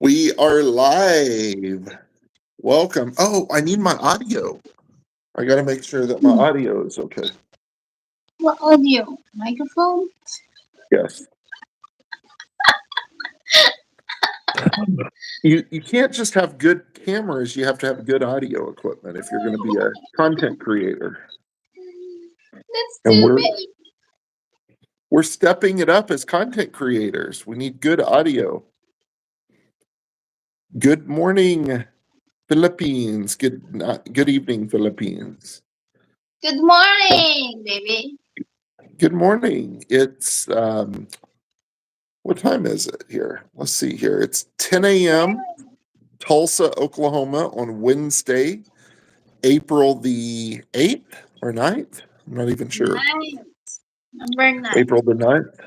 We are live. Welcome. Oh, I need my audio. I got to make sure that my audio is okay. What audio? Microphone? Yes. You can't just have good cameras, you have to have good audio equipment if you're going to be a content creator. That's And too we're big. we're stepping it up as content creators. We need good audio. Good morning, Philippines. Good evening, Philippines. Good morning, baby. Good morning. It's what time is it here? Let's see here. It's 10 a.m. Tulsa, Oklahoma on Wednesday, April the 8th or 9th. I'm not even sure. Nine. Number 9. April the 9th.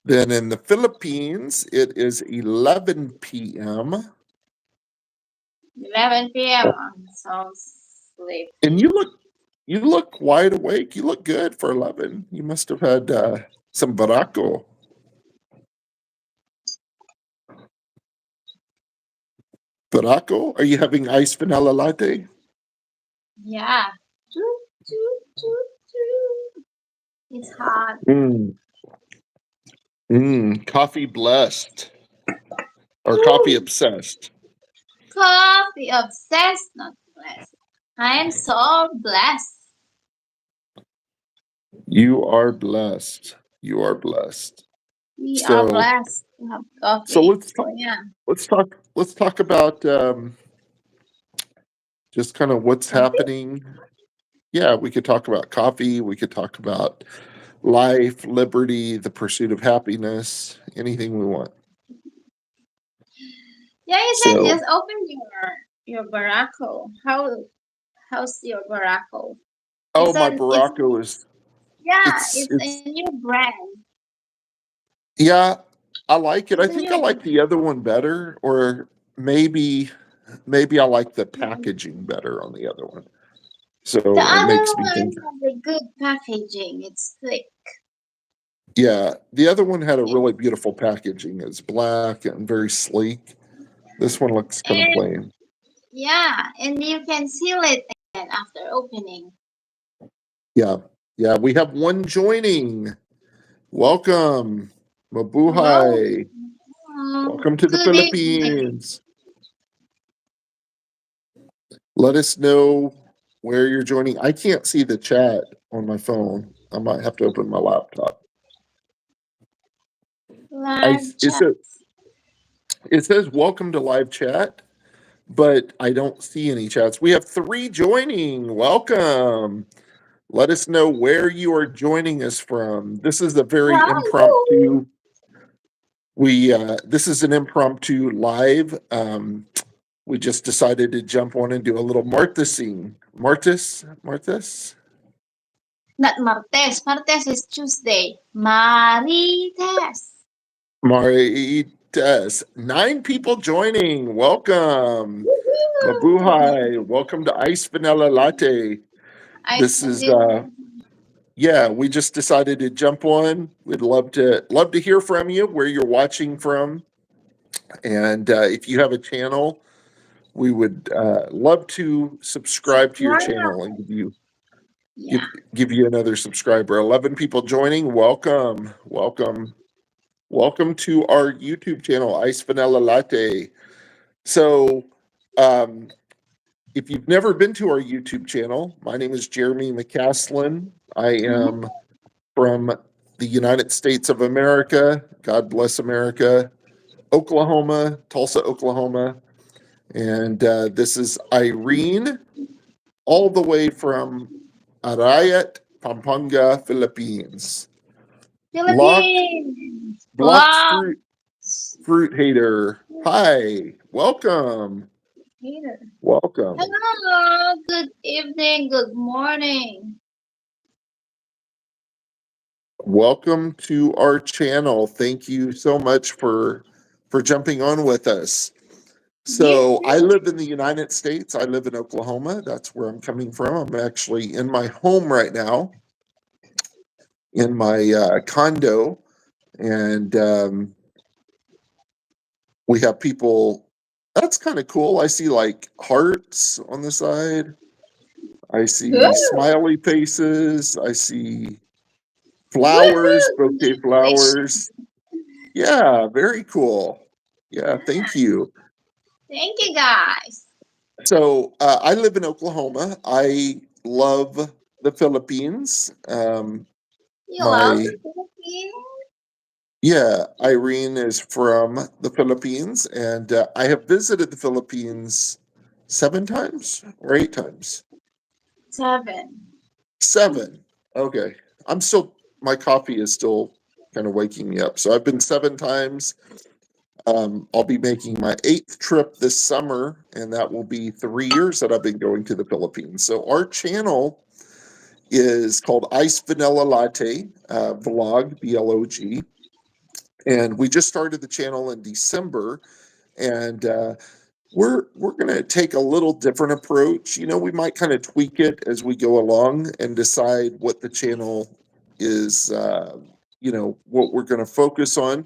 Then in the Philippines, it is 11 p.m. 11 p.m. I'm so And sleepy. you look wide awake. You look good for 11. You must have had some Barako. Barako? Are you having iced vanilla latte? Yeah. Choo, choo, choo, choo. It's hot. Mm. Coffee blessed or coffee Ooh, obsessed. coffee obsessed, not blessed. I am so blessed. You are blessed. You are blessed. We are So blessed to have so coffee. let's So talk yeah. let's talk about just kind of what's Coffee? happening. Yeah, we could talk about coffee, we could talk about life, liberty, the pursuit of happiness, anything we want. Yeah, you said So just open your Barako. How's your Barako? oh, my It's Barako is yeah, it's it's a it's new brand. yeah, I like it. I It's a think I new like the other one better, or maybe I like the packaging better on the other one. the So it other makes me one think. has a good packaging. It's thick. Yeah, the other one had a It, really beautiful packaging. It's black and very sleek. This one looks kind of and plain. yeah, and you can seal it again after opening. Yeah, yeah. We have one joining. Welcome, Well, Mabuhay. Welcome to the good evening. Philippines. Let us know where you're joining. I can't see the chat on my phone. I might have to open my laptop. I Live it chat. says it says welcome to live chat, but I don't see any chats. We have 3 joining. Welcome. Let us know where you are joining us from. This is a very Wow. impromptu. We this is an impromptu live. We just decided to jump on and do a little Marthasing. Marthas. Not Martes. Martes is Tuesday. Marites. Marites. 9 people joining. Welcome. Woohoo! Mabuhay. Welcome to Ice Vanilla Latte. I This is did. yeah, we just decided to jump on. We'd love to hear from you where you're watching from. And if you have a channel, we would love to subscribe to your Subscribe. channel and Yeah. give give you another subscriber. 11 people joining. Welcome, welcome, welcome to our YouTube channel, Ice Vanilla Latte. So, um, if you've never been to our YouTube channel, my name is Jeremy McCaslin. I Mhm. am from the United States of America. God bless America. Oklahoma, Tulsa, Oklahoma. And this is Irene, all the way from Arayat, Pampanga, Philippines. Blocked, Philippines. blocked Wow. fruit hater. Hi, welcome, Peter. welcome. Hello. Good evening. Good morning. Welcome to our channel. Thank you so much for jumping on with us. You So I too. live in the United States. I live in Oklahoma. That's where I'm coming from. I'm actually in my home right now, in my condo, and We have people. That's kind of cool. I see like hearts on the side. I see Good. smiley faces. I see flowers, Woohoo! bouquet flowers. Yeah, very cool. Yeah, thank you. Thank you, guys. So I live in Oklahoma. I love the Philippines. You love My the Philippines? Yeah, Irene is from the Philippines, and I have visited the Philippines 7 times or 8 times. 7. 7. Okay, I'm still. My coffee is still kind of waking me up. So I've been 7 times. I'll be making my 8th trip this summer, and that will be 3 years that I've been going to the Philippines. So our channel is called Ice Vanilla Latte Vlog, VLOG, and we just started the channel in December, and we're going to take a little different approach. We might kind of tweak it as we go along and decide what the channel is. What we're going to focus on,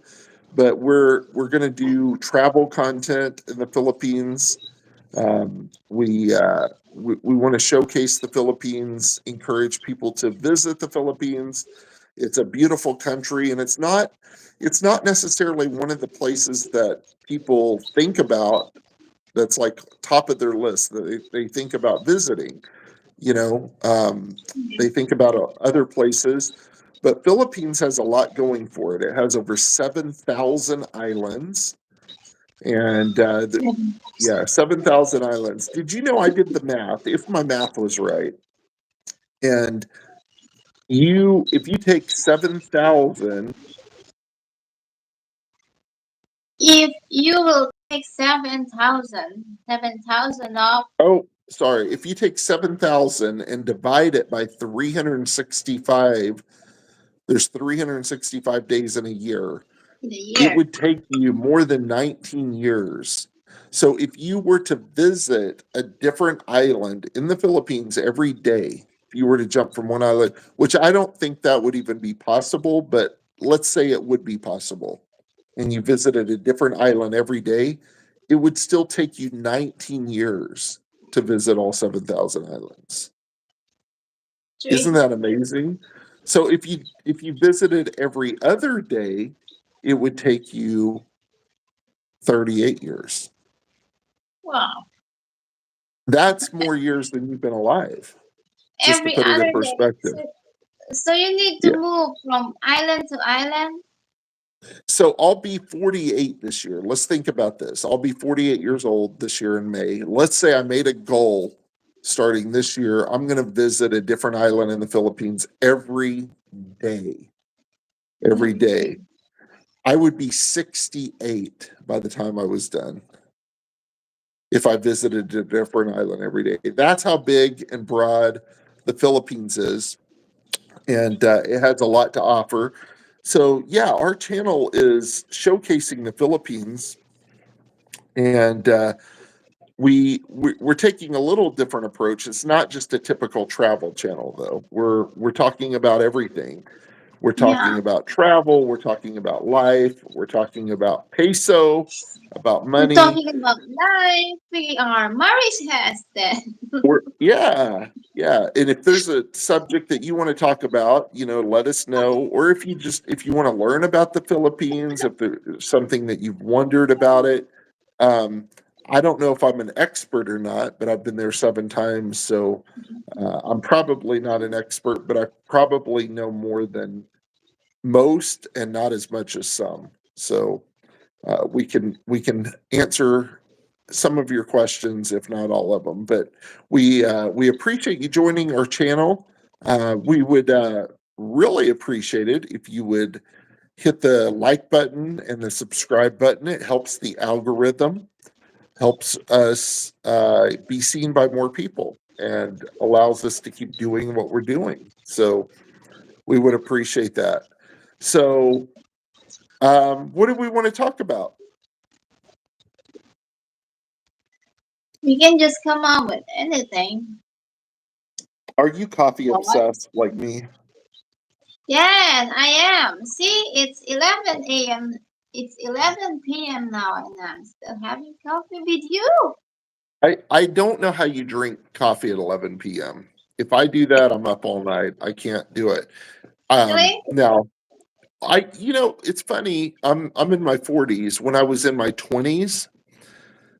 but we're going to do travel content in the Philippines. We want to showcase the Philippines, encourage people to visit the Philippines. It's a beautiful country, and it's not necessarily one of the places that people think about that's like top of their list that they think about visiting. You know, they think about other places, but Philippines has a lot going for it. It has over 7,000 islands, and yeah, 7,000 islands. Did you know I did the math? If my math was right, and if you take 7,000. If you will take 7,000 off, Oh, sorry. If you take 7,000 and divide it by 365, there's 365 days in a year. in a It year. would take you more than 19 years. So if you were to visit a different island in the Philippines every day, if you were to jump from one island, which I don't think that would even be possible, but let's say it would be possible, and you visited a different island every day, it would still take you 19 years to visit all 7,000 islands. Isn't Three. that amazing? So if you visited every other day, it would take you 38 years. Wow. That's more years than you've been alive, just to Every put it in other day. perspective. So you need to Yeah. move from island to island. So I'll be 48 this year. Let's think about this. I'll be 48 years old this year in May. Let's say I made a goal starting this year. I'm going to visit a different island in the Philippines every day. Every day. I would be 68 by the time I was done if I visited a different island every day. That's how big and broad the Philippines is, and it has a lot to offer. So, yeah, our channel is showcasing the Philippines, and we're taking a little different approach. It's not just a typical travel channel, though. We're talking about everything. We're Yeah. talking about travel. We're talking about life. We're talking about peso, about We're money. talking about life. We are Maris has then. Yeah. And if there's a subject that you want to talk about, let us know. Or if you want to learn about the Philippines, if there's something that you've wondered about it. Um, I don't know if I'm an expert or not, but I've been there 7 times, so I'm probably not an expert, but I probably know more than most and not as much as some. So we can answer some of your questions, if not all of them. But we appreciate you joining our channel. We would really appreciate it if you would hit the like button and the subscribe button. It helps the algorithm, helps us be seen by more people, and allows us to keep doing what we're doing. So we would appreciate that. So, what do we want to talk about? We can just come up with anything. Are you coffee What? obsessed like me? Yes, I am. See, it's 11 a.m. It's 11 p.m. now, and I'm still having coffee with you. I don't know how you drink coffee at 11 p.m. If I do that, I'm up all night. I can't do it. Really? Now it's funny. I'm in my 40s. When I was in my 20s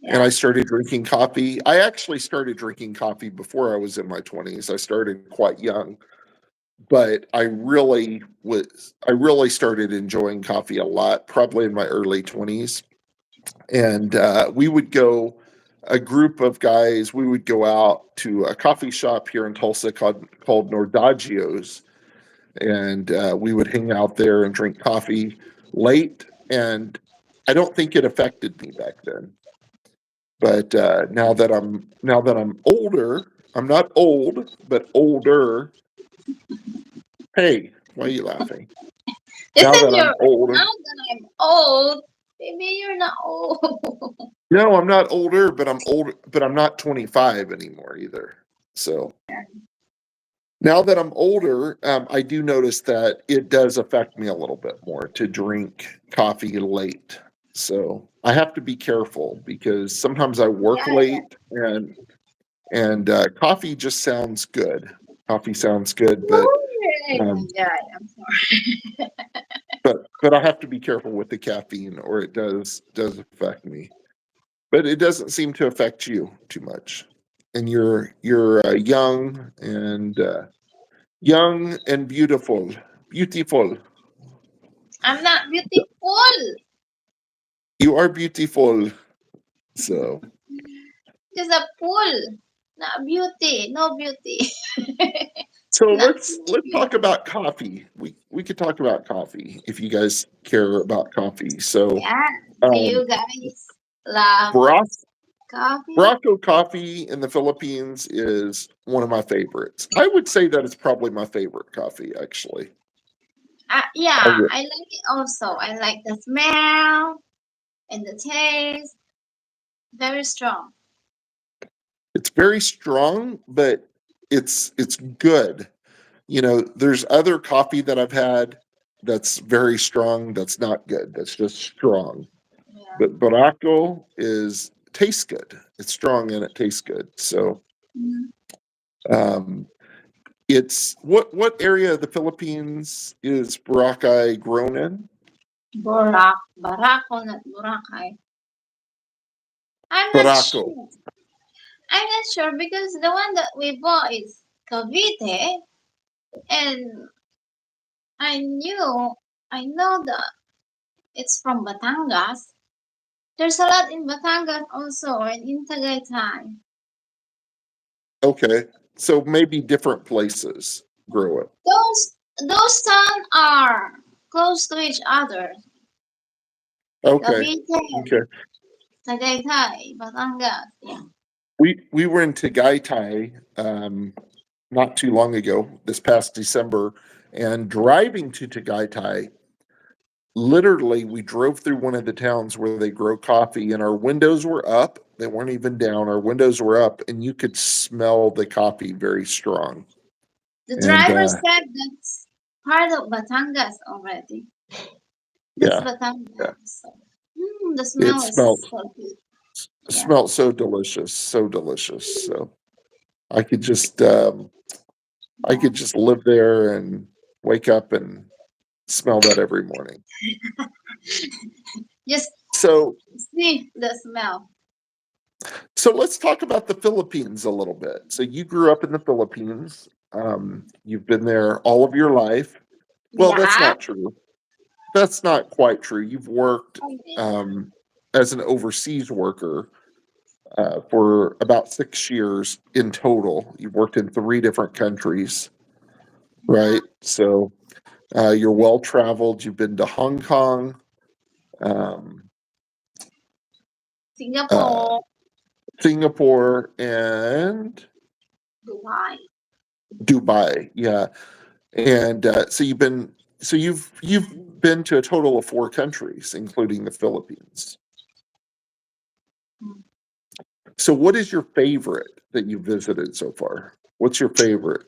and Yeah. I started drinking coffee, I actually started drinking coffee before I was in my 20s. I started quite young, but I really started enjoying coffee a lot, probably in my early 20s. And we would go, a group of guys, we would go out to a coffee shop here in Tulsa called Nordagio's, and we would hang out there and drink coffee late. And I don't think it affected me back then, but now that I'm older, I'm not old, but older. Hey, why are you laughing? You Now said that you're I'm older, now that I'm old. Maybe you're not old. no, I'm not older, but I'm older, but I'm not 25 anymore either. So now that I'm older, I do notice that it does affect me a little bit more to drink coffee late. So I have to be careful because sometimes I work Yeah, yeah. late, and coffee just sounds good. Coffee sounds good, Oh, my um, God, I'm sorry. but I have to be careful with the caffeine, or it does affect me. But it doesn't seem to affect you too much, and you're young and beautiful. I'm not beautiful. You are beautiful. So Just a fool. Not beauty. No beauty. so Not let's talk beauty. about coffee. We could talk about coffee if you guys care about coffee. So Yeah. Do um, you guys love Barack coffee? Barako coffee in the Philippines is one of my favorites. I would say that it's probably my favorite coffee, actually. I Yeah, would. I like it also. I like the smell and the taste. Very strong. It's very strong, but it's good. There's other coffee that I've had that's very strong, that's not good. That's just strong. Yeah. But Barako is tastes good. It's strong and it tastes good. So Mhm. um it's what area of the Philippines is Boracay grown in? Barako, not Boracay. I'm not Barako. sure. I'm not sure because the one that we bought is Cavite, and I knew, I know that it's from Batangas. There's a lot in Batangas also, and in Tagaytay. Okay. So maybe different places grow it. Those towns are close to each other. Okay. Cavite, Okay. Tagaytay, Batangas. Yeah. We were in Tagaytay not too long ago, this past December, and driving to Tagaytay, literally we drove through one of the towns where they grow coffee, and our windows were up. They weren't even down. Our windows were up, and you could smell the coffee very strong. The And driver said that's part of Batangas already. That's yeah, yeah, Batangas. So, the it smell is smelled so good. Yeah. smelled so delicious, so delicious. So I could just I Yeah. could just live there and wake up and smell that every morning. Just So sniff the smell. so let's talk about the Philippines a little bit. So you grew up in the Philippines. You've been there all of your life. Well, that's Yeah. not true. That's not quite true. You've worked um, as an overseas worker for about 6 years in total. You've worked in 3 different countries, Yeah. right? So you're well traveled. You've been to Hong Kong, um, uh, Singapore, Singapore, and Dubai. Dubai. Yeah, and you've been to a total of 4 countries, including the Philippines. Mm. So, what is your favorite that you've visited so far? What's your favorite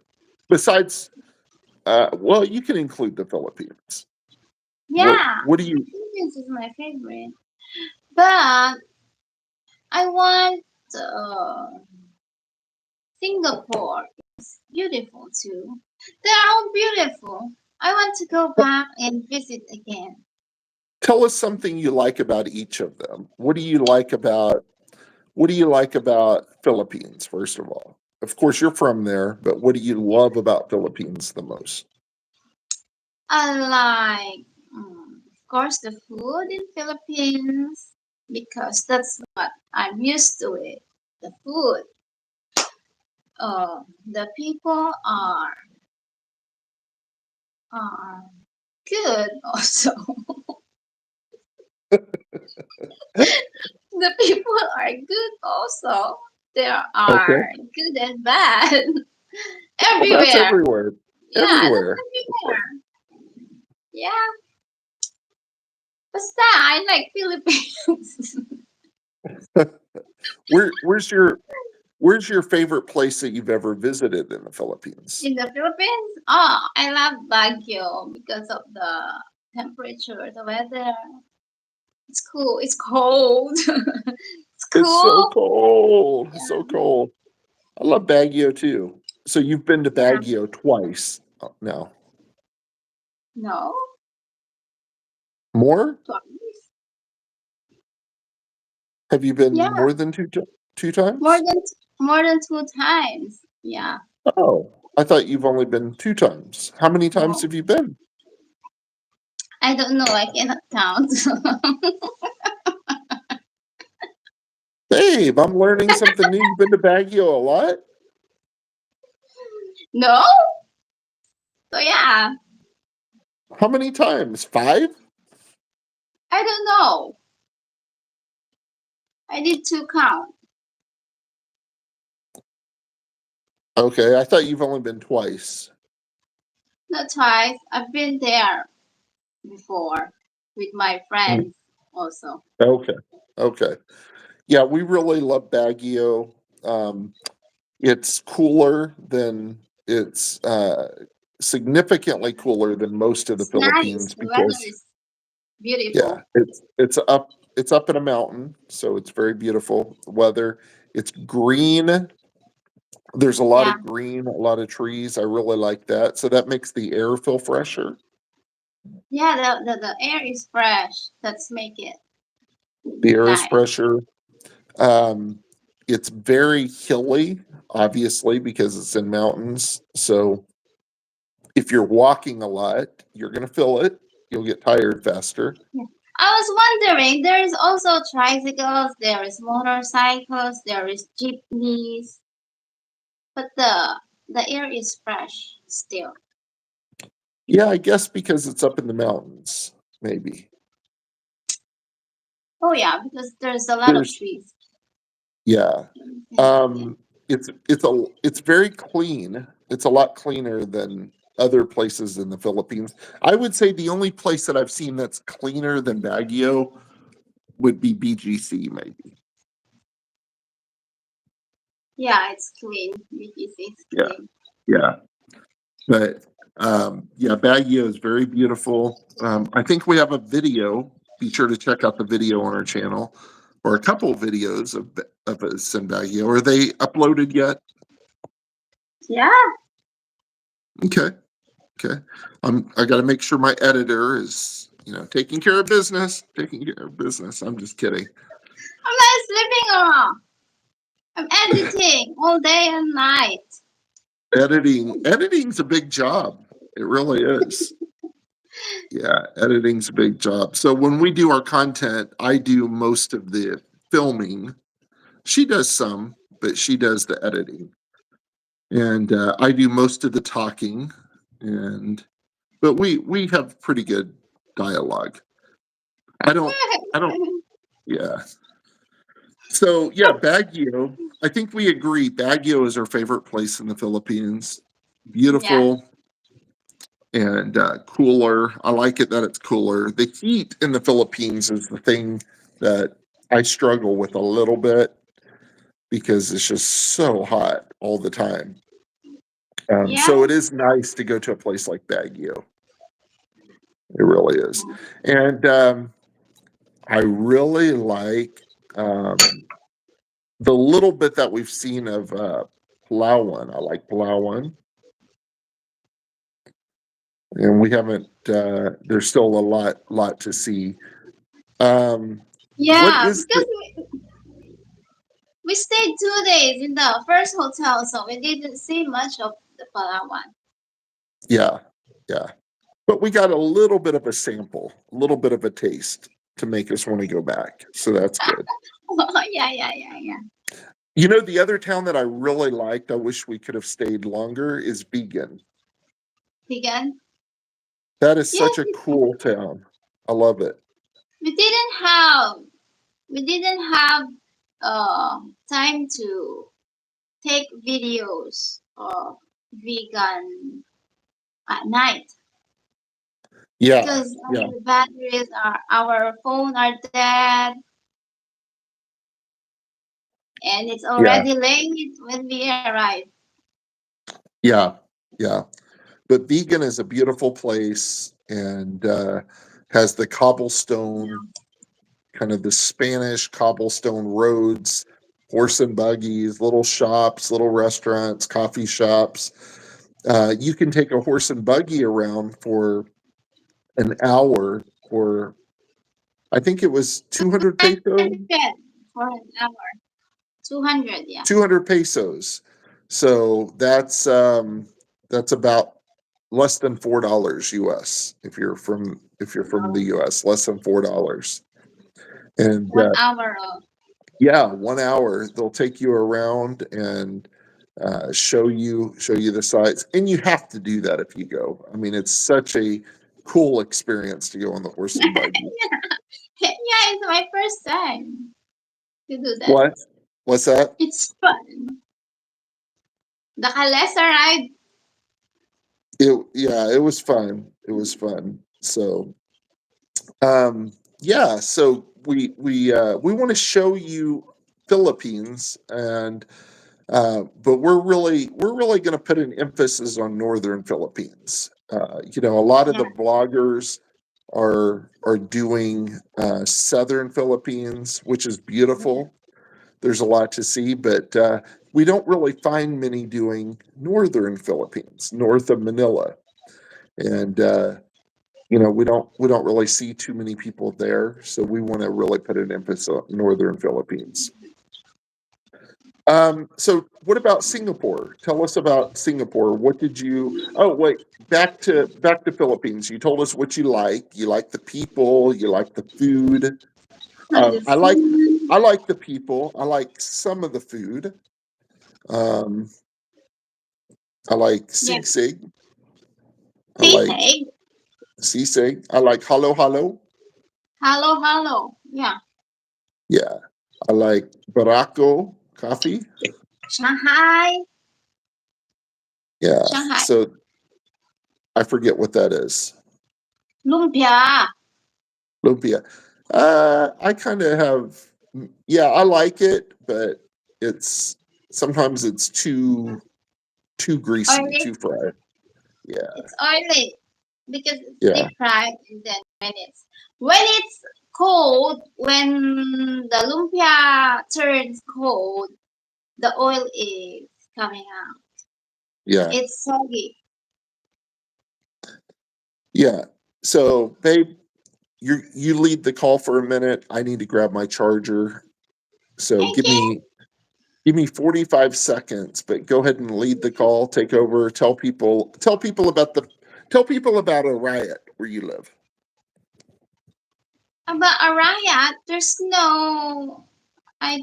besides? Well, you can include the Philippines. What Yeah. What do you? Philippines is my favorite, but I want Singapore. It's beautiful too. They're all beautiful. I want to go back and visit again. Tell us something you like about each of them. What do you like about Philippines, first of all? Of course, you're from there, but what do you love about Philippines the most? I like, of course, the food in Philippines because that's what I'm used to it. The food. The people are good also. The people are good also. There Okay. are good and bad Well, that's everywhere. everywhere. Yeah, that's Everywhere. everywhere. Yeah, but still, I like Philippines. Where's your favorite place that you've ever visited in the Philippines? In the Philippines, oh, I love Baguio because of the temperature, the weather. It's cool. It's cold. It's It's so cool. cold. It's so Yeah. cold. I love Baguio too. So you've been to Yeah. Baguio twice now. No, More? twice. Have you been Yeah, more than two more times? than more than 2 times. Yeah. Oh, I thought you've only been two times. How many times No, have you been? I don't know. I cannot count. Babe, I'm learning something new. You've been to Baguio a lot? No. So yeah, How many times? Five? I don't know. I need to count. Okay, I thought you've only been twice. Not twice. I've been there before with my Mm, friends also. okay. Okay. Yeah, we really love Baguio. Um, it's cooler than it's significantly cooler than most of the It's nice. Philippines The weather because is beautiful. yeah, it's up in a mountain, so it's very beautiful weather. It's green. There's a lot Yeah. of green, a lot of trees. I really like that. So that makes the air feel fresher. Yeah, the air is fresh. Let's make it The air is nice. fresher. Um, it's very hilly, obviously, because it's in mountains. So if you're walking a lot, you're going to feel it. You'll get tired faster. Yeah. I was wondering, there is also tricycles, there is motorcycles, there is jeepneys, but the air is fresh still. Yeah, I guess because it's up in the mountains, maybe. Oh yeah, because there's a lot of There's trees. yeah. Yeah. Um, it's very clean. It's a lot cleaner than other places in the Philippines. I would say the only place that I've seen that's cleaner than Baguio would be BGC, maybe. Yeah, it's clean. BTC is Yeah, clean. yeah. But yeah, Baguio is very beautiful. I think we have a video. Be sure to check out the video on our channel, or a couple of videos of us in Baguio. Are they uploaded yet? Yeah. Okay, okay. I got to make sure my editor is, taking care of business. Taking care of business. I'm just kidding. I'm not sleeping around. I'm editing all day and night. Editing's a big job. It really is. Yeah, editing's a big job. So when we do our content, I do most of the filming. She does some, but she does the editing, and I do most of the talking. And but we have pretty good dialogue. I don't. I don't. Yeah. So yeah, Baguio. I think we agree. Baguio is our favorite place in the Philippines. Yeah. Beautiful and cooler. I like it that it's cooler. The heat in the Philippines is the thing that I struggle with a little bit because it's just so hot all the time. Yeah. So it is nice to go to a place like Baguio. It really is. And I really like the little bit that we've seen of Palawan. I like Palawan, and we haven't. There's still a lot to see. What Yeah, is because the? we stayed 2 days in the first hotel, so we didn't see much of the Palawan. Yeah, yeah. But we got a little bit of a sample, a little bit of a taste to make us want to go back. So that's good. Yeah. You know, the other town that I really liked, I wish we could have stayed longer, is Vegan. Vegan. That is Yeah, such a cool town. I love it. we didn't have we didn't have time to take videos of vegan at night Yeah, because yeah, the batteries are our phone are dead and it's yeah, already late when we arrive. yeah, yeah. But Vegan is a beautiful place and has the cobblestone, kind of the Spanish cobblestone roads, horse and buggies, little shops, little restaurants, coffee shops. You can take a horse and buggy around for an hour for, I think it was 200 pesos. 100 for an hour. 200, yeah. 200 pesos. So that's about less than $4 US if you're from the US, less than $4. And 1 hour of yeah, 1 hour they'll take you around and show you the sights, and you have to do that if you go. I mean, it's such a cool experience to go on the horse and buggy. yeah, it's my first time to do that. What? What's that? It's fun. The Kalesa ride. It was fun. It was fun. So yeah, so we want to show you Philippines, and but we're really going to put an emphasis on northern Philippines. You know, a lot of Yeah. the vloggers are doing southern Philippines, which is beautiful. There's a lot to see, but we don't really find many doing northern Philippines, north of Manila, and you know, we don't really see too many people there, so we want to really put an emphasis on northern Philippines. So what about Singapore? Tell us about Singapore. What did you? Oh, wait, back to Philippines. You told us what you like. You like the people. You like the food. And the I food. like the people. I like some of the food. Um, I like Yeah. sisig. I like Sisig. sisig. I like halo halo. Hello. Yeah. Yeah, I like Barako coffee. Shanghai. Yeah, Shanghai. so I forget what that is. Lumpia. Lumpia. I kind of have, yeah, I like it, but it's sometimes it's too greasy, Oily. too fried. Yeah, It's oily because it's deep yeah, fried and then when it's cold, when the lumpia turns cold, the oil is coming out. yeah, It's soggy. yeah. So, babe, you lead the call for a minute. I need to grab my charger. So Okay. give me 45 seconds, but go ahead and lead the call, take over, tell people about a riot where you live. About Araya, there's no. I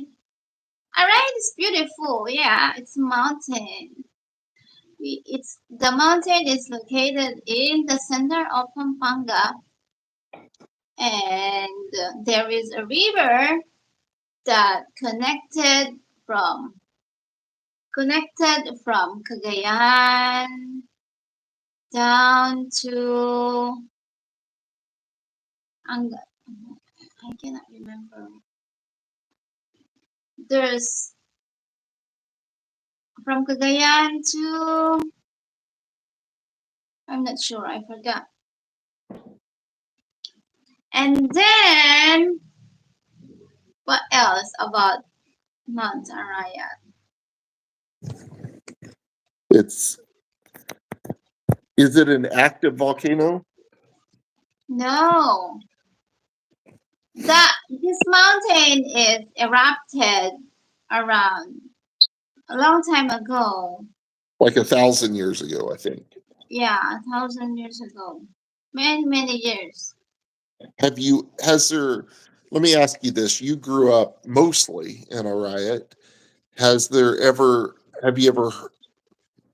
Araya is beautiful. Yeah, it's a mountain. It's the mountain is located in the center of Pampanga, and there is a river that from Cagayan down to I cannot remember. There's from Cagayan to I'm not sure. I forgot. And then What else about Mount Arayat? Is it an active volcano? No, this mountain is erupted around a long time ago. Like 1,000 years ago, I think. Yeah, 1,000 years ago. Many years. Let me ask you this. You grew up mostly in Arayat. Have you ever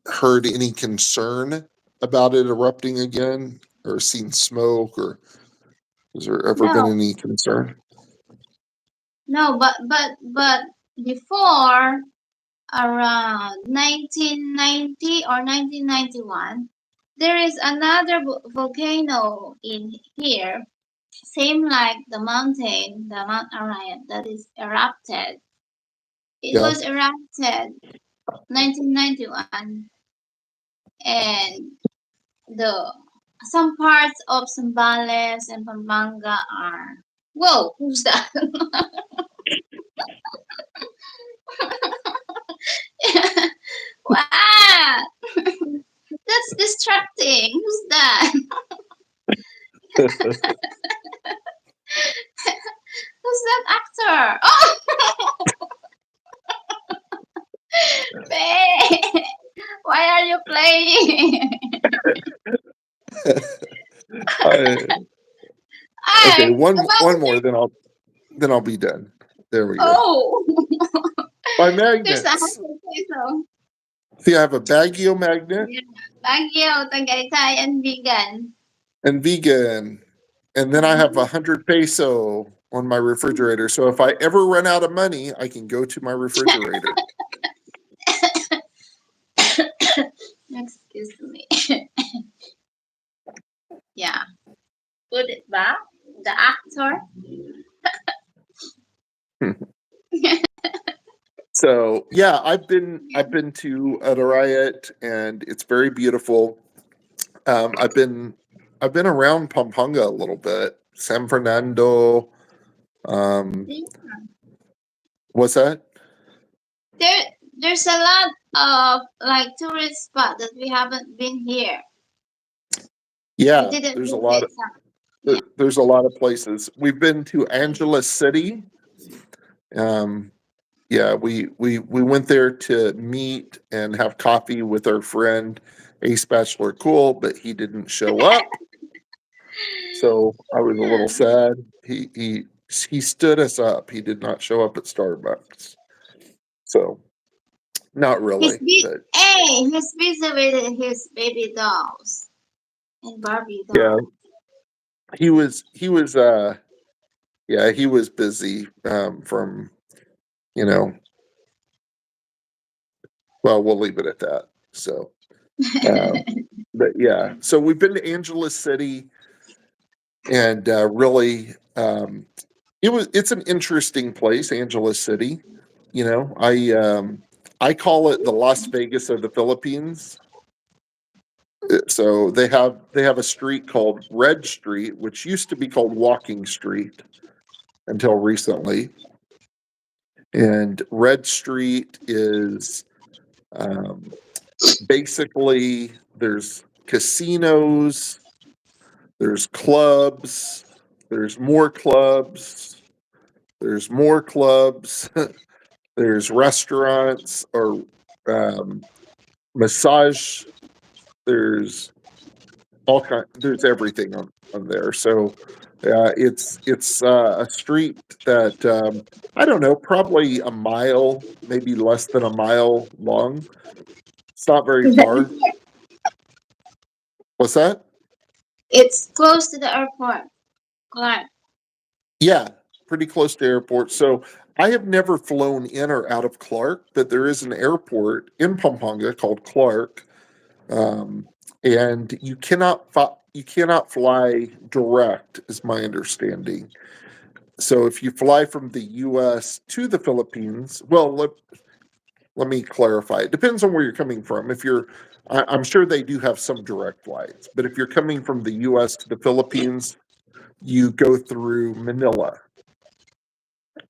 heard any concern about it erupting again or seen smoke, or has there ever been No, any concern? no, but before around 1990 or 1991, there is another volcano in here, same like the mountain, the Mount Arayat, that is erupted. It Yeah. was erupted 1991, and the some parts of Zambales and Pampanga are. Whoa, who's that? Wow, that's distracting. Who's that? Who's that actor? Oh, Faye, why are you playing? Okay, I one more, then I'll be done. There we go. oh, By there's a magnets. potato. See, I have a Baguio magnet Yeah, Baguio, Tagaytay, and vegan. and vegan, and then I have 100 peso on my refrigerator. So if I ever run out of money, I can go to my refrigerator. Excuse me. Yeah, put it back. The actor. So yeah, I've been to Arayat, and it's very beautiful. I've been around Pampanga a little bit, San Fernando. Um, what's that? There, there's a lot of like tourist spot that we haven't been here. Yeah, We didn't there's a lot visit of some. there's a lot of places. We've been to Angeles City. Um, yeah, we went there to meet and have coffee with our friend Ace Bachelor Cool, but he didn't show up. So I was a little sad. He stood us up. He did not show up at Starbucks. So not really, but He's busy with his baby dolls and Barbie yeah, dolls. he was yeah, he was busy from, you know, well, we'll leave it at that. So um but yeah, so we've been to Angeles City, and really it's an interesting place, Angeles City. You know, I call it the Las Vegas of the Philippines. So they have a street called Red Street, which used to be called Walking Street until recently. And Red Street is um, basically there's casinos, there's clubs, there's more clubs, there's more clubs, there's restaurants or um, massage. There's there's everything on there. So it's a street that I don't know, probably a mile, maybe less than a mile long. It's not very far. What's that? It's close to the airport, Clark. Yeah, pretty close to airport. So I have never flown in or out of Clark, but there is an airport in Pampanga called Clark, um, and you cannot fly direct, is my understanding. So if you fly from the U.S. to the Philippines, well, let me clarify. It depends on where you're coming from. If you're, I'm sure they do have some direct flights, but if you're coming from the U.S. to the Philippines, you go through Manila.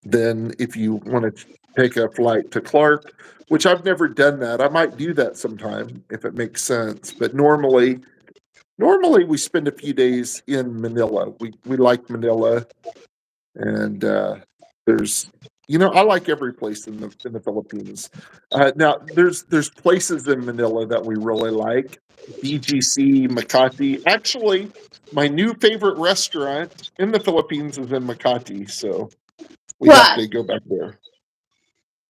Then if you want to take a flight to Clark, which I've never done that, I might do that sometime if it makes sense. But normally we spend a few days in Manila. We like Manila, and there's I like every place in the Philippines. Now there's places in Manila that we really like. BGC, Makati. Actually, my new favorite restaurant in the Philippines is in Makati, so we have What? to go back there.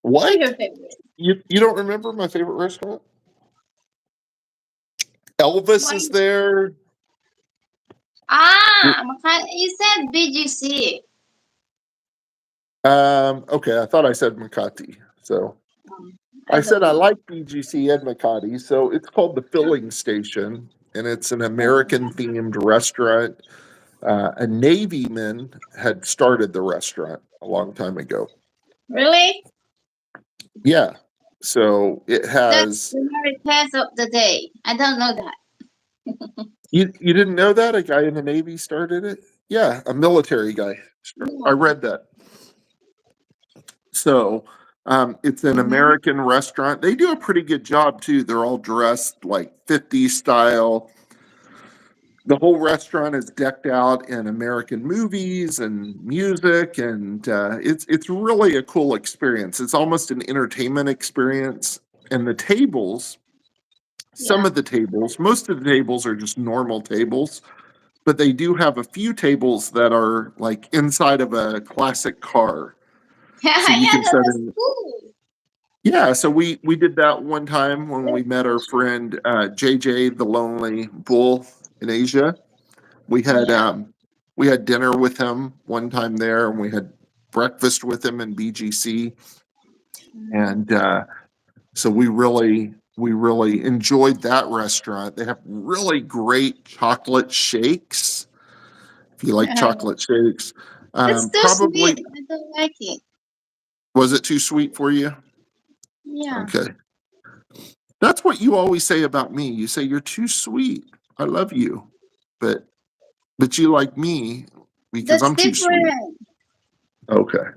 What's your What? favorite? You don't remember my favorite restaurant? Elvis What? is there. You said BGC. Okay, I thought I said Makati. So I I said don't I know. like BGC and Makati. So it's called the Filling Station, and it's an American themed restaurant. A Navyman had started the restaurant a long time ago. Really? Yeah. So it That's has. the very test of the day. I don't know that. You didn't know that a guy in the Navy started it? Yeah, a military guy. I Yeah. read that. So it's an Mhm. American restaurant. They do a pretty good job too. They're all dressed like 50s style. The whole restaurant is decked out in American movies and music, and it's really a cool experience. It's almost an entertainment experience. And the tables, some Yeah. of the tables, most of the tables are just normal tables, but they do have a few tables that are like inside of a classic car. Yeah, So you can that set was in. cool. Yeah, so we did that one time when we met our friend JJ the Lonely Bull in Asia. We had Yeah. um we had dinner with him one time there, and we had breakfast with him in BGC, Mhm. and so we really enjoyed that restaurant. They have really great chocolate shakes. If you like chocolate shakes, That's too probably. sweet. I don't like it. Was it too sweet for you? Yeah. Okay. That's what you always say about me. You say you're too sweet. I love you. But you like me because That's I'm too sweet. different. Okay.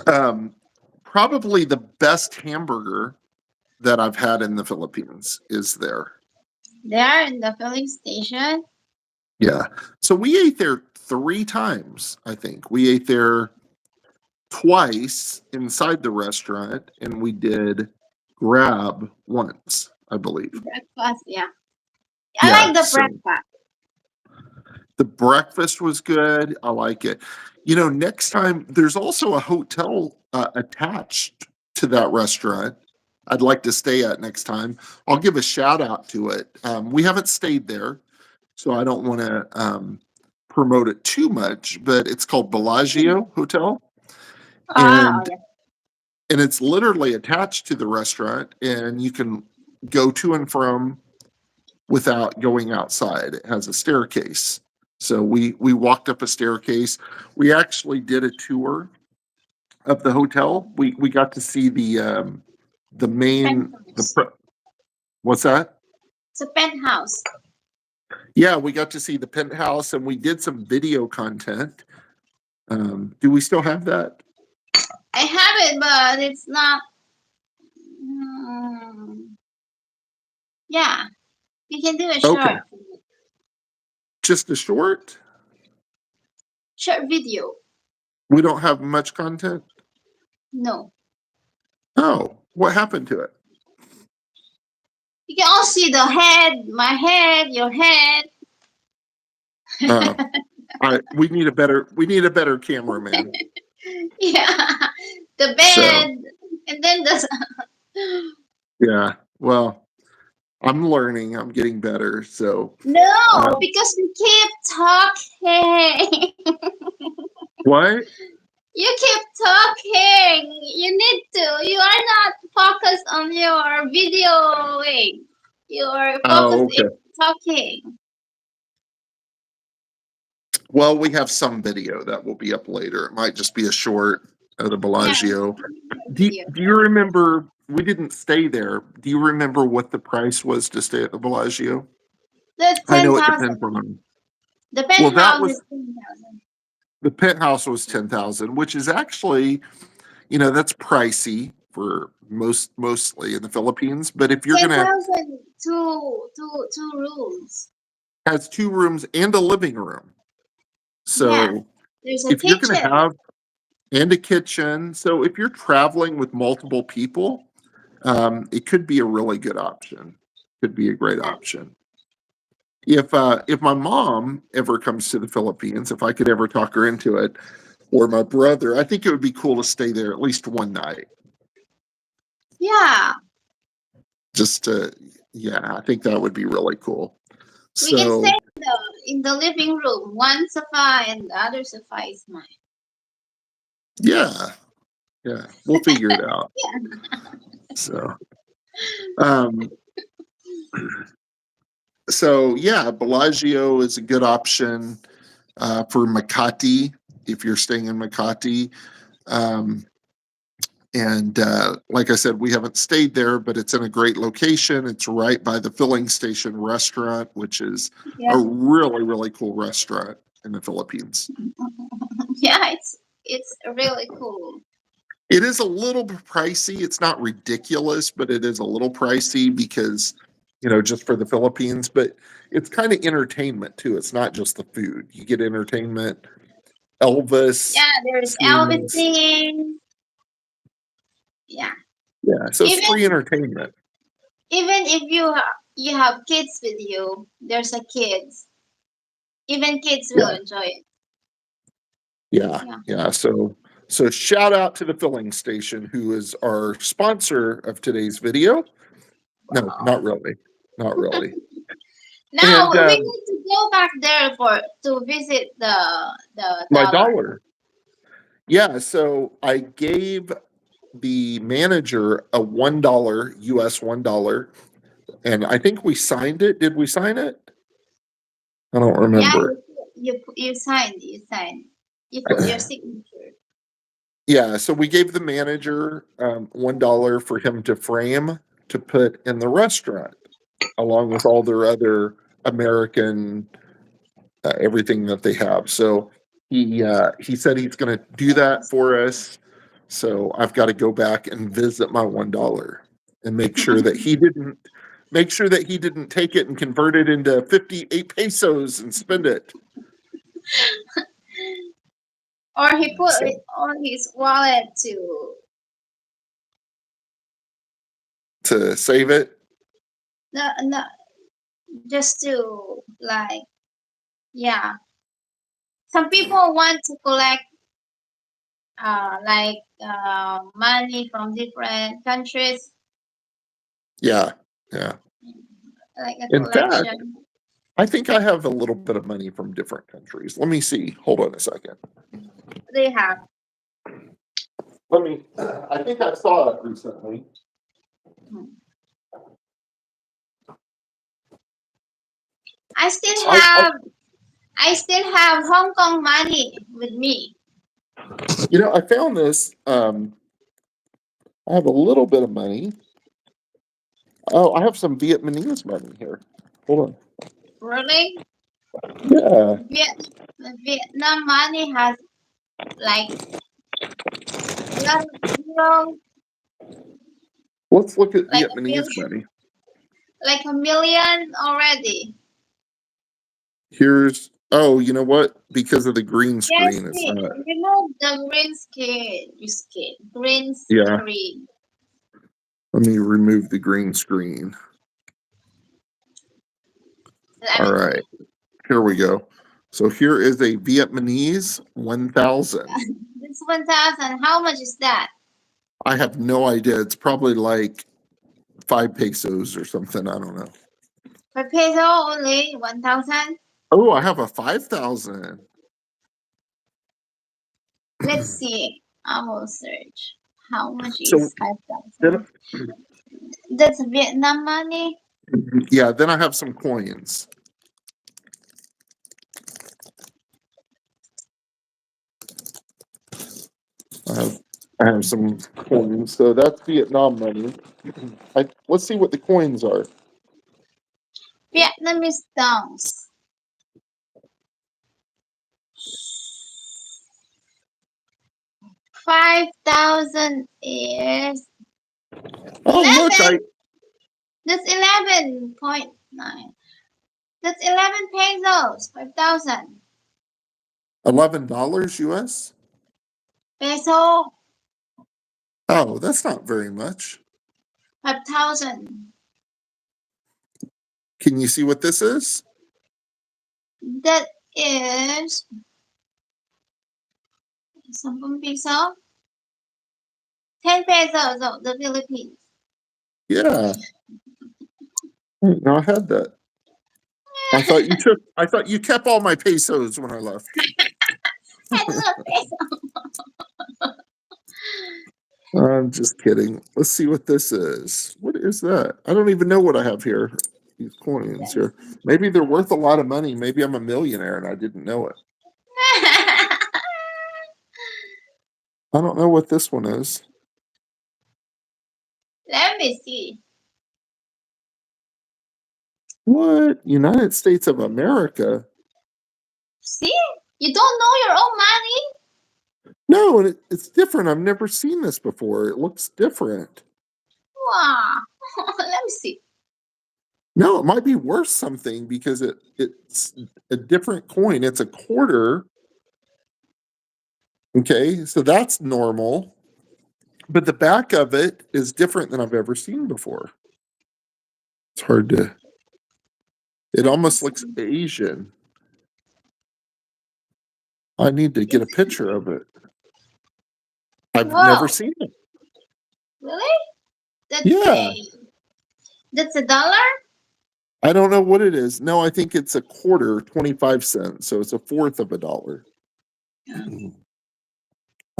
Um Probably the best hamburger that I've had in the Philippines is there. They are in the filling station. Yeah. So we ate there 3 times, I think. We ate there twice inside the restaurant, and we did grab once, I believe. Breakfast, yeah. I Yeah, like the so breakfast. the breakfast was good. I like it. Next time there's also a hotel attached to that restaurant. I'd like to stay at next time. I'll give a shout out to it. We haven't stayed there, so I don't want to promote it too much. But it's called Bellagio Hotel, Oh, and yeah. it's literally attached to the restaurant, and you can go to and from without going outside. It has a staircase. So we walked up a staircase. We actually did a tour of the hotel. We got to see the main Penthouse. what's that? It's a penthouse. Yeah, we got to see the penthouse, and we did some video content. Do we still have that? I have it, but it's not. Mm, yeah, you can do a Okay, just a short. short video. We don't have much content. No, Oh, what happened to it? you can all see the head, my head, your head. Uh, we need a better cameraman. Yeah, the So bed, and then the. yeah, well, I'm learning. I'm getting better. So No, um, because you keep talking. what? You keep talking. You need to. You are not focused on your videoing. You are Oh, focused okay. in talking. Well, we have some video that will be up later. It might just be a short of the Yeah, Bellagio. Do video. Do you remember? We didn't stay there. Do you remember what the price was to stay at the Bellagio? The I ten know it depends thousand. on. The Well, that penthouse was is 10,000. The penthouse was 10,000, which is actually, that's pricey for mostly in the Philippines. But if you're Ten gonna thousand two rooms. has 2 rooms and a living room. Yeah, So there's a if you're gonna kitchen. have and a kitchen, so if you're traveling with multiple people, it could be a really good option. Could be a great Yeah. option. If my mom ever comes to the Philippines, if I could ever talk her into it, or my brother, I think it would be cool to stay there at least one night. Yeah, Just to, yeah, I think that would be really cool. we can stay So in the living room. One sofa and the other sofa is mine. yeah, we'll figure it out. So, um, so yeah, Bellagio is a good option for Makati if you're staying in Makati. Um, and like I said, we haven't stayed there, but it's in a great location. It's right by the filling station restaurant, which is Yeah, a really, really cool restaurant in the Philippines. yeah, it's really cool. It is a little pricey. It's not ridiculous, but it is a little pricey because, just for the Philippines, but it's kind of entertainment too. It's not just the food. You get entertainment. Elvis Yeah, there's Elvis sings. singing. Yeah, Yeah, so it's even free entertainment. even if you have kids with you, there's a kids. Even kids will Yeah, enjoy it. yeah, Yeah. yeah. So shout out to the filling station who is our sponsor of today's video. No, Wow. not really. Not really. Now And we need to go back there for to visit the my dollar. dollar. Yeah, so I gave the manager a $1 US $1, and I think we signed it. Did we sign it? I don't Yeah, remember. you signed. You signed. You put your signature. Yeah, so we gave the manager $1 for him to frame to put in the restaurant, along with all their other American everything that they have. So he said he's going to do that for us. So I've got to go back and visit my $1 and make sure that he didn't take it and convert it into 58 pesos and spend it. Or he put So it on his wallet to to save it, no, just to like, yeah. Some people want to collect money from different countries, yeah, yeah. like a In fact, collection. I think I have a little bit of money from different countries. Let me see. Hold on a second. They have. Let me. I think I saw it recently. I still I have I still have Hong Kong money with me. I found this. I have a little bit of money. Oh, I have some Vietnamese money here. Hold Really? on. Yeah. Vietnam money has like a lot of euro, Let's look at like a Vietnamese million, money. like a million already. Here's. Oh, you know what? Because of the green Yes, screen, it's not. you know the green Yeah. screen. Let me remove the green screen. Let All me right. see. Here we go. So here is a Vietnamese 1,000. This 1,000. How much is that? I have no idea. It's probably like 5 pesos or something. I don't know. Per peso only 1,000. Oh, I have a 5,000. Let's see. I will search. How much So is then, 5,000? That's Vietnam money. yeah, then I have some coins. I have, I have some coins. So that's Vietnam money. Let's see what the coins are. Vietnamese dongs. 5,000 is Oh, look, 11. That's 11.9. That's 11 pesos. 5,000 $11 US. peso. Oh, that's not very much. 5,000. Can you see what this is? That is 10 peso. 10 pesos of the Philippines. Yeah. No, I had that. I thought you kept all my pesos when I left. I don't know peso. I'm just kidding. Let's see what this is. What is that? I don't even know what I have here. These coins here. Maybe they're worth a lot of money. Maybe I'm a millionaire and I didn't know it. I don't know what this one is. Let me see. What? United States of America? See? You don't know your own money? No, it's different. I've never seen this before. It looks different. Wow. Let me see. No, it might be worth something because it's a different coin. It's a quarter. Okay, so that's normal. But the back of it is different than I've ever seen before. It's hard to. It almost looks Asian. I need to get a picture of it. I've Whoa. never seen it. Really? Yeah. That's $1? I don't know what it is. No, I think it's a quarter, 25 cents. So it's a fourth of a dollar. I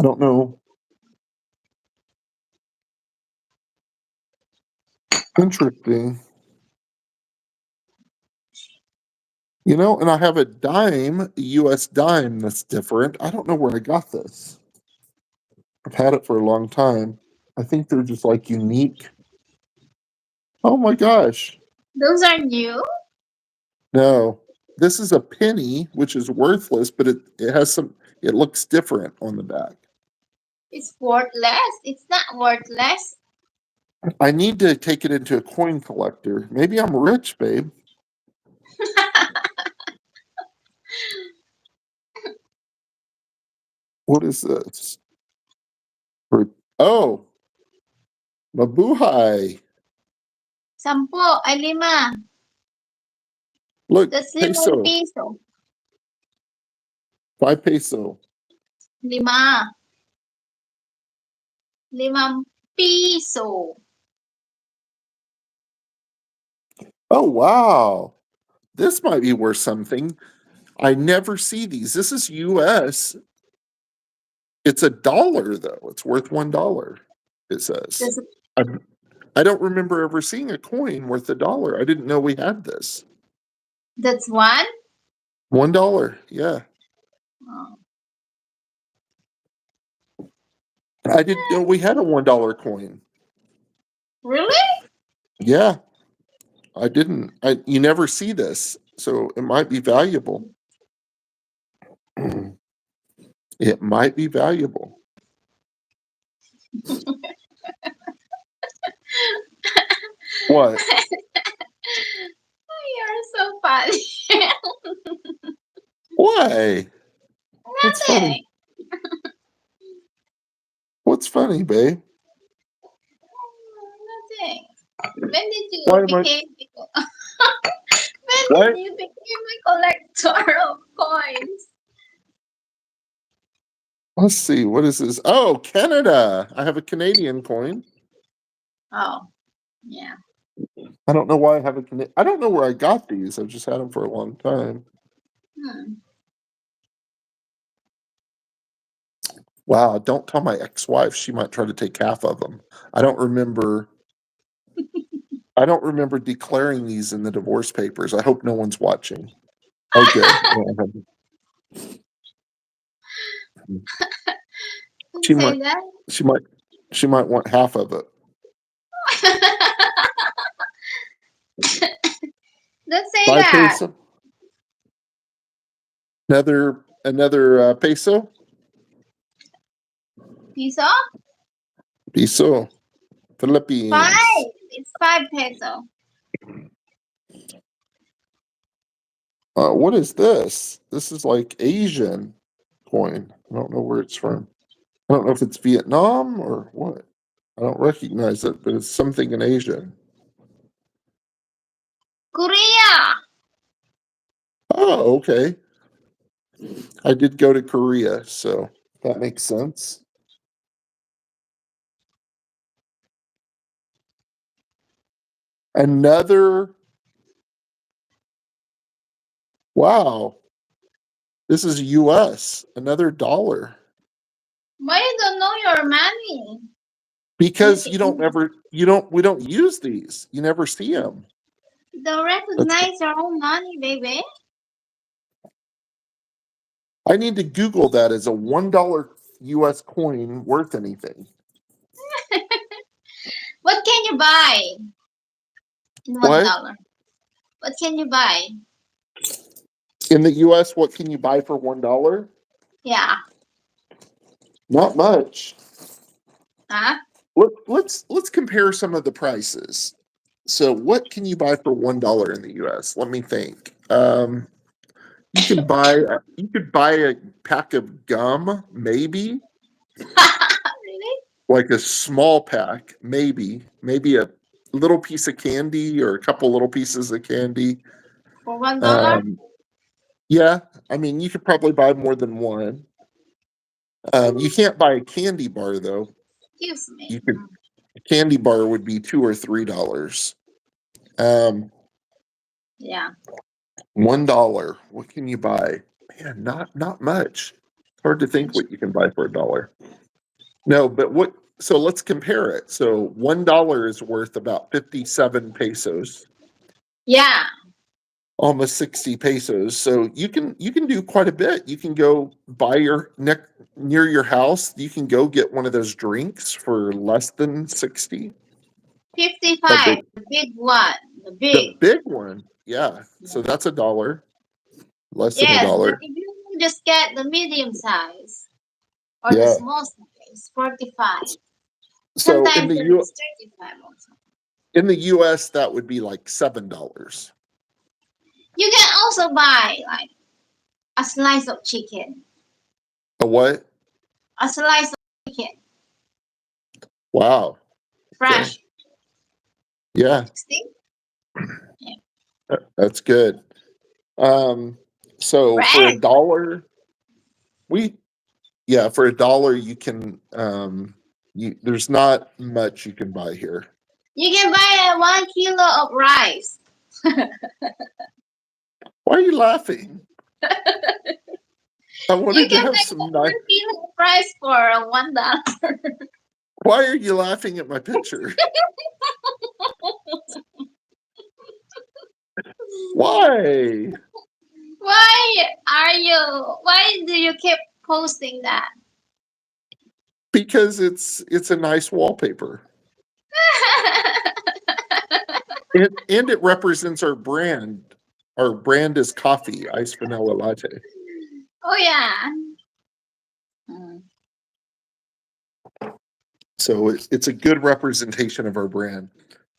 don't know. Interesting. You know, and I have a dime, a US dime that's different. I don't know where I got this. I've had it for a long time. I think they're just like unique. Oh my gosh. Those are new? No. This is a penny, which is worthless, but it has some it looks different on the back. It's worthless. It's not worthless. I need to take it into a coin collector. Maybe I'm rich, babe. What is this? Oh, mabuhay. 5. Look, That's 5 peso. piso. 5 peso. 5. 5 piso. Oh, wow. This might be worth something. I never see these. This is US. It's $1, though. It's worth $1, it says. I don't remember ever seeing a coin worth $1. I didn't know we had this. That's one? $1, yeah. Oh. I didn't know we had a $1 coin. Really? Yeah. I didn't. You never see this, so it might be valuable. It might be valuable. What? You're so funny. Why? What's funny? Nothing. What's funny, babe? Nothing. When did you Why am I? became when What? did you become a collector of coins? Let's see. What is this? Oh, Canada. I have a Canadian coin. Oh, yeah. I don't know why I have a Canadian. I don't know where I got these. I've just had them for a long time. Hmm. Wow. Don't tell my ex-wife. She might try to take half of them. I don't remember. I don't remember declaring these in the divorce papers. I hope no one's watching. Oh, good. She Say might. that. She might want half of it. Don't say 5 that. peso. Another peso. Peso? Piso. Philippines. 5. It's 5 peso. What is this? This is like Asian coin. I don't know where it's from. I don't know if it's Vietnam or what. I don't recognize it, but it's something in Asia. Korea. Oh, okay. I did go to Korea, so that makes sense. Another. Wow. This is US. Another dollar. Why you don't know your money? Because we don't use these. You never see them. Don't recognize your own money, baby. I need to Google that as a $1 US coin worth anything. What can you buy in What? $1? What can you buy? In the US, what can you buy for $1? Yeah. Not much. Huh? Let's compare some of the prices. So, what can you buy for $1 in the US? Let me think. You could buy a pack of gum, maybe Really? like a small pack, maybe a little piece of candy or a couple little pieces of candy. For $1? Yeah, I mean, you could probably buy more than one. You can't buy a candy bar though. Excuse me. You could a candy bar would be $2 or $3. Yeah. $1. What can you buy? Man, not much. It's hard to think what you can buy for $1. No, but what? So let's compare it. So $1 is worth about 57 pesos, Yeah. almost 60 pesos. So you can do quite a bit. You can go buy near your house. You can go get one of those drinks for less than 60. 55. The big one. The The big. big one, yeah. So that's $1, less than Yes, but $1. if you just get the medium size or the Yeah. small size, 45. So Sometimes it's 35 also. in the US, that would be like $7. You can also buy like a slice of chicken. A what? A slice of chicken. Wow. Fresh. Okay. Yeah, 60. that's good. So for Fresh. $1, for $1 you can there's not much you can buy here. You can buy 1 kilo of rice. Why are you laughing? I You wanted to can have buy some 1 nice. kilo of rice for $1. Why are you laughing at my picture? Why? Why do you keep posting that? Because it's a nice wallpaper. And it represents our brand. Our brand is coffee, iced vanilla latte. Oh yeah. Mm. So it's a good representation of our brand.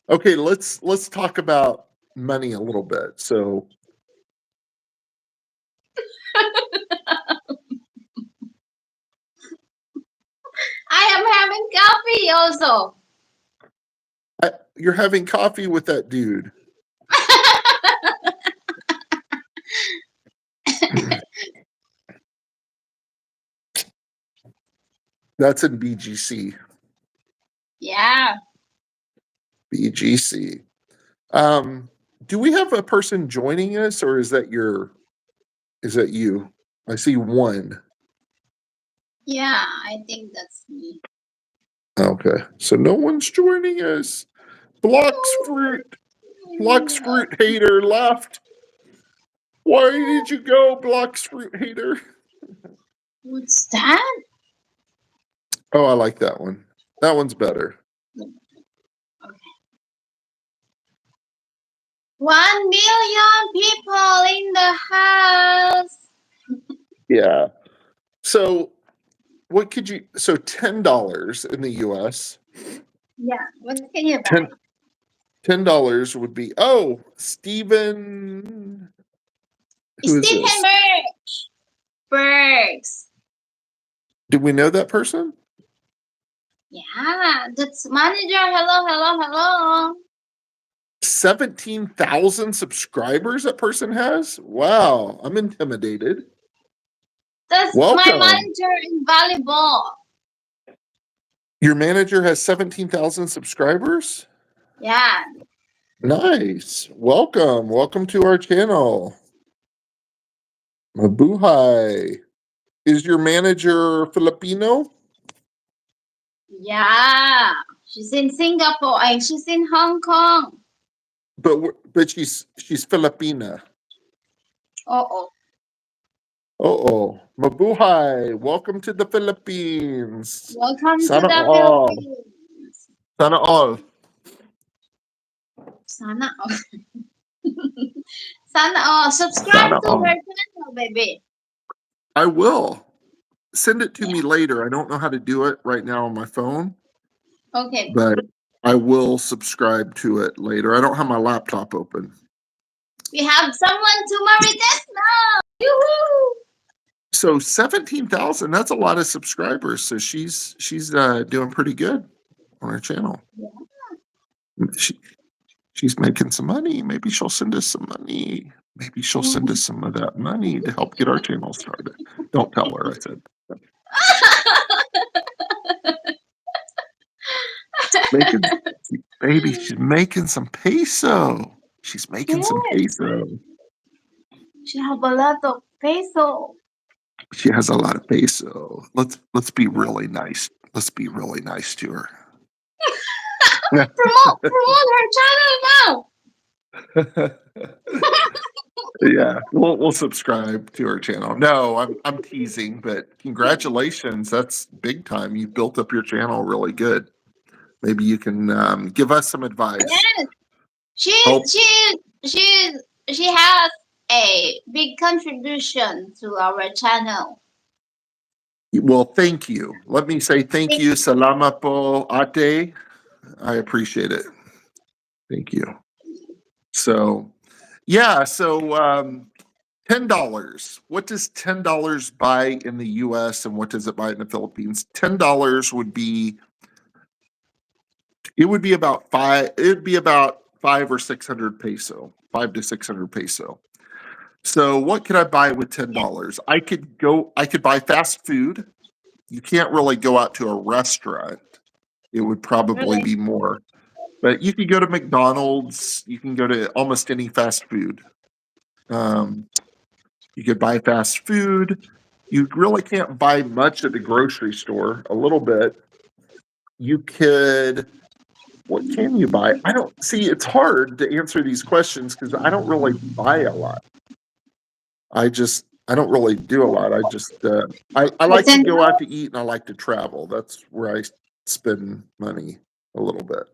Okay, let's talk about money a little bit. So I am having coffee also. you're having coffee with that dude. That's in BGC. Yeah. BGC. Do we have a person joining us, or is that you? I see one. Yeah, I think that's me. Okay, so no one's joining us. Blocks fruit hater left. Why did you go, Blocks fruit hater? What's that? Oh, I like that one. That one's better. Okay. 1 million people in the house. Yeah. So what could you? So $10 in the U.S. Yeah. What can you buy? $10 would be Stephen. Who is Stephen this? Bergs. Do we know that person? Yeah, that's manager. Hello, hello, hello. 17,000 subscribers that person has. Wow, I'm intimidated. That's my Welcome. manager in volleyball. Your manager has 17,000 subscribers? Yeah. Nice. Welcome to our channel. Mabuhay. Is your manager Filipino? Yeah. She's in Singapore. She's in Hong Kong. But she's Filipina. Oh. Mabuhay. Welcome to the Philippines. Welcome Sana to the all. Philippines. Sana all. Sana all. Sana all. Subscribe to her channel, baby. I will. Send it to me later. I don't know how to do it right now on my phone. Okay. But I will subscribe to it later. I don't have my laptop open. We have someone to marry this now. Yoo-hoo! So 17,000, that's a lot of subscribers. So she's doing pretty good on her channel. Yeah. She's making some money. Maybe she'll send us some money. Maybe she'll send us some of that money to help get our channel started. Don't tell her I said. Baby, she's making some peso. She's making some peso. She have a lot of peso. She has a lot of peso. Let's be really nice. Let's be really nice to her. promote her channel now. Yeah, we'll subscribe to her channel. No, I'm teasing, but congratulations. That's big time. You built up your channel really good. Maybe you can give us some advice. Yes. She has a big contribution to our channel. Well, thank you. Let me say thank you. Salamat po, ate. I appreciate it. Thank you. So, yeah. So, $10. What does $10 buy in the U.S. and what does it buy in the Philippines? $10 would be. It would be about five. It'd be about 500 or 600 peso. 500 to 600 peso. So what could I buy with $10? I could buy fast food. You can't really go out to a restaurant. It would probably be more. But you could go to McDonald's. You can go to almost any fast food. You could buy fast food. You really can't buy much at the grocery store. A little bit. You could. What can you buy? I don't see. It's hard to answer these questions because I don't really buy a lot. I don't really do a lot. I just I like to go out to eat and I like to travel. That's where I spend money a little bit.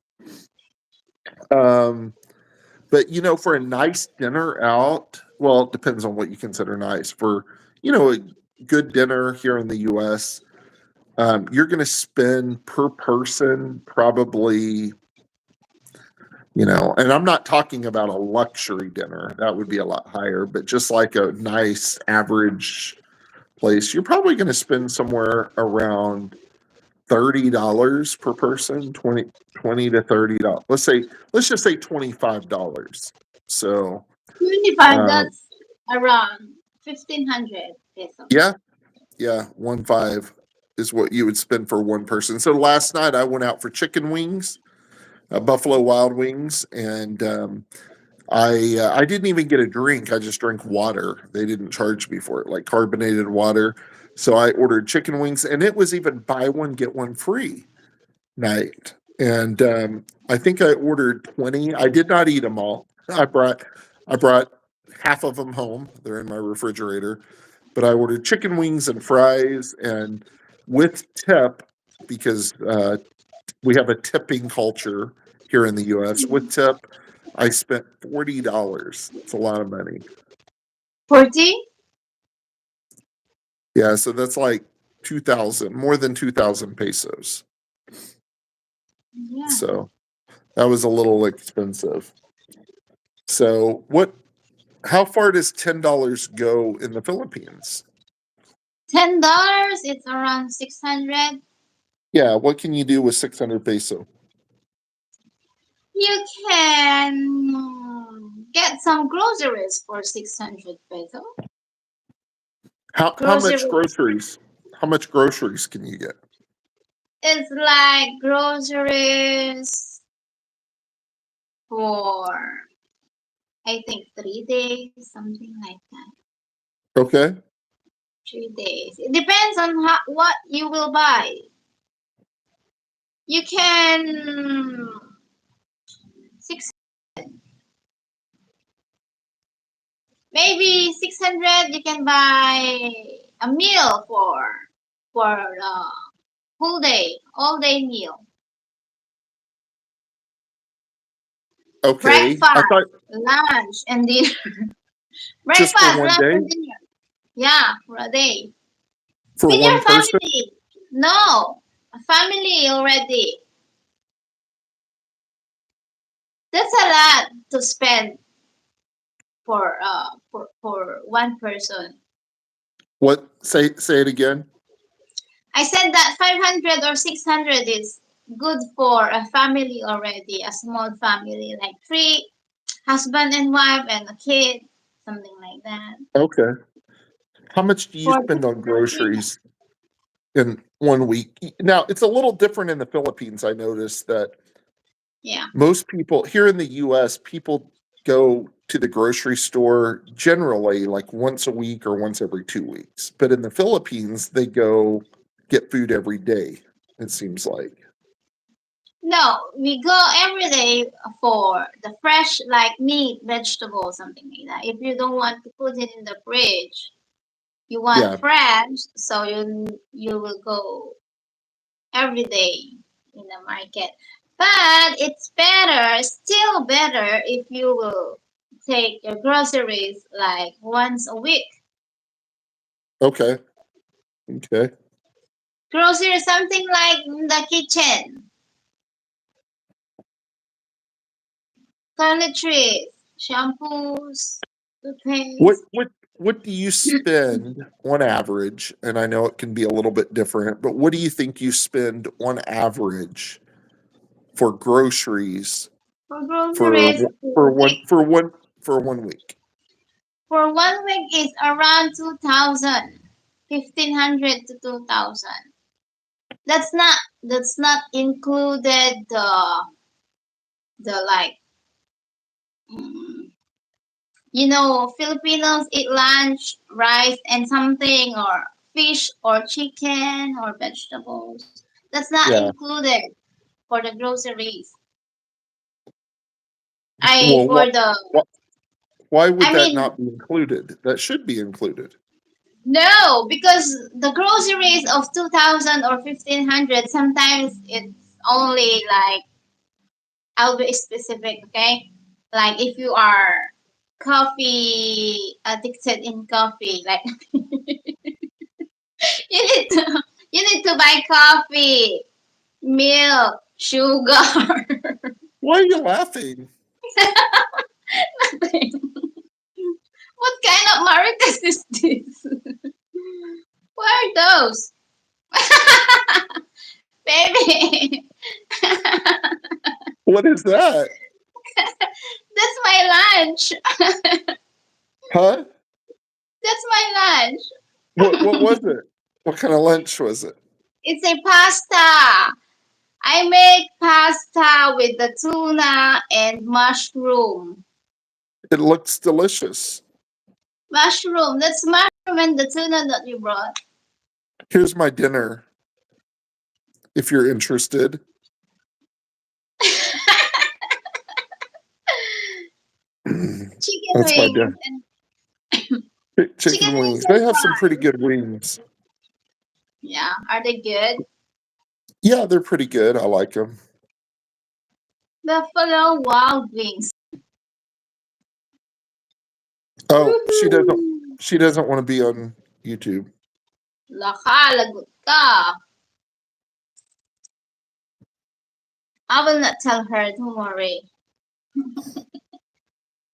But for a nice dinner out, well, it depends on what you consider nice. For a good dinner here in the U.S., you're going to spend per person probably. And I'm not talking about a luxury dinner. That would be a lot higher, but just like a nice average place, you're probably going to spend somewhere around $30 per person, 20 to $30. Let's just say $25. So 25, that's around 1,500 pesos. Yeah. 15 is what you would spend for one person. So last night I went out for chicken wings. Buffalo Wild Wings, and I didn't even get a drink. I just drank water. They didn't charge me for it, like carbonated water. So I ordered chicken wings, and it was even buy one get one free night. And I think I ordered 20. I did not eat them all. I brought half of them home. They're in my refrigerator. But I ordered chicken wings and fries, and with tip because we have a tipping culture here in the U.S. With tip, I spent $40. It's a lot of money. 40? Yeah, so that's like more than 2,000 pesos. Yeah. So that was a little expensive. So how far does $10 go in the Philippines? $10, it's around 600. Yeah, what can you do with 600 peso? You can get some groceries for 600 peso. How much Groceries. groceries? How much groceries can you get? It's like groceries for, I think, 3 days, something like that. Okay. 3 days. It depends on what you will buy. You can six maybe 600. You can buy a meal for the whole day, all day meal. Okay. I Breakfast, thought lunch, and dinner. just for Breakfast, one lunch, day and dinner. Yeah, for a day. for With one your person. family. No, a family already. That's a lot to spend for one person. What? Say it again. I said that 500 or 600 is good for a family already, a small family, like three, husband and wife and a kid, something like that. Okay. How much do you For spend on dinner. groceries in 1 week? Now, it's a little different in the Philippines. I noticed that Yeah. most people here in the US, people go to the grocery store generally like once a week or once every 2 weeks. But in the Philippines, they go get food every day, it seems like. No, we go every day for the fresh, like meat, vegetables, something like that. If you don't want to put it in the fridge, you want Yeah. fresh, so you will go every day in the market. But it's better, still better, if you will take your groceries like once a week. Okay. Okay. Groceries, something like the kitchen, toiletries, shampoos, What toothpaste. what what do you spend on average? And I know it can be a little bit different, but what do you think you spend on average for groceries For for groceries, for one for one for 1 week? for 1 week is around 2,000, 1,500 to 2,000. That's not included the like mm, Filipinos eat lunch, rice and something, or fish or chicken or vegetables. That's not Yeah. included for the groceries. I Well, for the why would I that mean not be included? That should be included. no, because the groceries of 2,000 or 1,500 sometimes it's only like I'll be specific, okay? Like if you are coffee addicted in coffee, like you need to you need to buy coffee, milk, sugar. Why are you laughing? What kind of maracas is this? What are those? Baby, What is that? that's my lunch. Huh? That's my What lunch. was it? What kind of lunch was it? It's a pasta. I make pasta with the tuna and mushroom. It looks delicious. Mushroom. That's mushroom and the tuna that you brought. Here's my dinner if you're interested. Chicken That's my wings dinner. and chicken Chicken wings wings. and They have some pretty fries. good wings. Yeah, are they good? Yeah, they're pretty good. I like them. Buffalo Wild Wings. Oh, Woohoo! she doesn't want to be on YouTube. Lagot ka. I will not tell her, don't worry.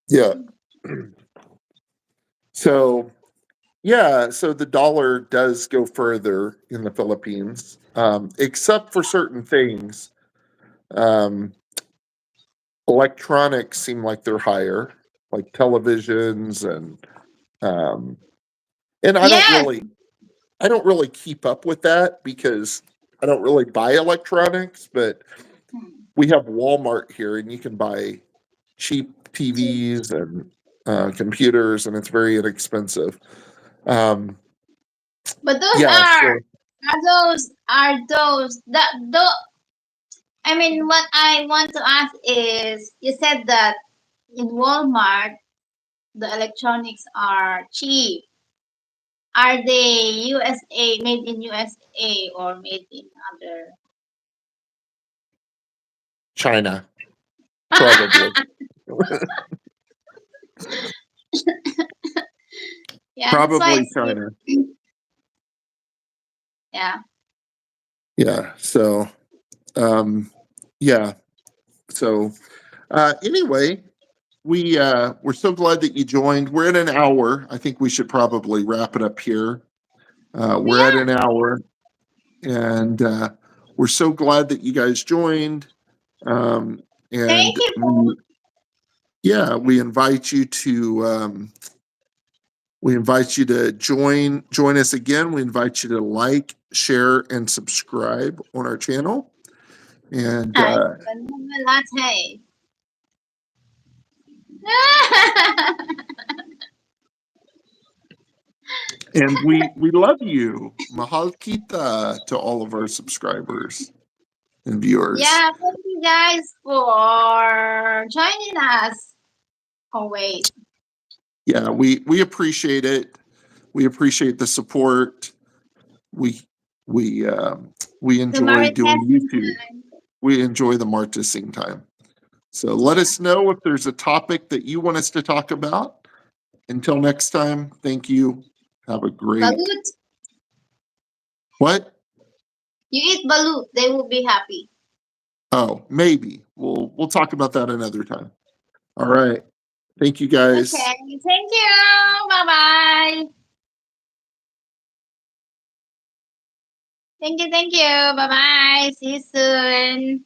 Yeah. So yeah, so the dollar does go further in the Philippines, except for certain things. Um, Electronics seem like they're higher, like televisions um, and Yes. I don't really keep up with that because I don't really buy electronics, but we have Walmart here and you can buy cheap TVs and computers and it's very inexpensive. Um, But those yeah, so are those that though I mean what I want to ask is you said that in Walmart the electronics are cheap. Are they USA made in USA or made in other China, probably. Yeah, that's why Probably it's cheap. China. Yeah. Yeah. So, um, yeah. So, anyway, we're so glad that you joined. We're at an hour. I think we should probably wrap it up here. We're at Yeah. an hour, and we're so glad that you guys joined. Thank And you for yeah, we invite you to join us again. We invite you to like, share, and subscribe on our channel. And Ice vanilla latte. we love you. Mahal kita to all of our subscribers and viewers. Yeah, thank you guys for joining us always. Yeah, we appreciate it. We appreciate the support. We we we The enjoy doing Marites YouTube. We enjoy the Martising time. So let us know if there's a topic that you want us to talk about. Until next time, thank you. Have a great balut. what? You eat balut, they will be happy. Oh, maybe. We'll talk about that another time. All right. Thank you guys. Okay, thank you. Bye bye. Thank you. Bye bye. See you soon.